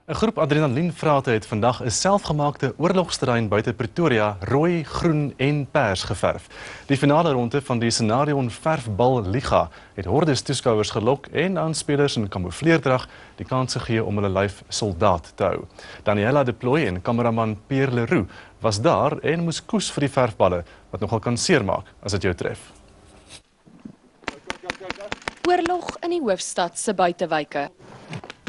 'n Groep adrenalienvrate het vandag 'n selfgemaakte oorlogsterrein buite Pretoria rooi, groen en pers geverf. Die finale ronde van die Scenarion Verfbal Liga het hordes toeskouers gelok en aan spelers in kamoufleerdrag die kans gegee om hulle lyf soldaat te hou. Daniela de Plooy en kameraman Pierre Leroux was daar en moes koes vir die verfballe wat nogal kan seermaak as dit jou tref. Oorlog in die hoofstad se buitewyke.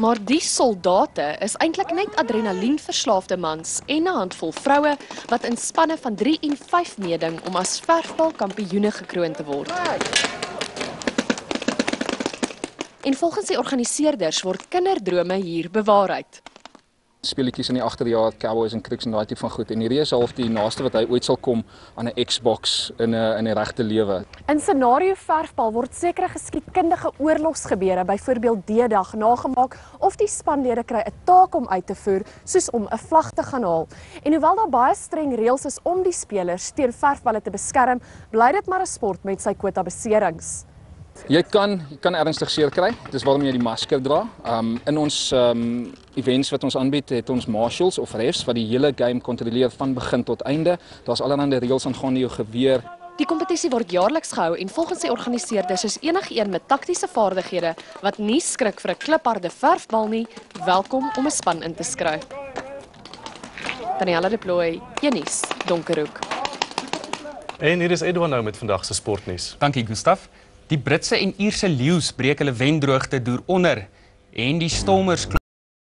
Maar die soldate is eintlik net adrenalienverslaafde mans en 'n handvol vroue wat in spanne van 3 en 5 meeding om as verfbalkampioene gekroon te word. En volgens die organiseerders word kinderdrome hier bewaarheid. Speletjies in die agterjaar, Cowboys en Cricket en daai tipe van goed. En hierdie is half die naaste wat hy ooit sal kom aan 'n Xbox in 'n regte lewe. In Scenario Verfbal word sekere geskiedkundige oorlogsgebeure, byvoorbeeld D-dag, nagemaak of die spanlede kry 'n taak om uit te voer, soos om 'n vlag te gaan haal. En hoewel daar baie streng reëls is om die spelers teen verfballe te beskerm, bly dit maar 'n sport met sy kwota beserings. Jy kan ernstig seer kry. Dis waarom jy die masker dra. In ons events wat ons aanbied, het ons marshals of refs wat die hele game kontroleer van begin tot einde. Daar's allerlei reëls aangaande jou geweer. Die kompetisie word jaarliks gehou en volgens die organiseerders is enigeen met taktiese vaardighede wat nie skrik vir 'n klipharde verfbal nie, welkom om 'n span in te skryf. Daniela de Plooy, Janice Donkerhoek. En hier is Edouard nou met vandag se sportnuus. Dankie Gustaf. Die Britse en Ierse leeu's breek hulle wendroogte deur onder en die Stormers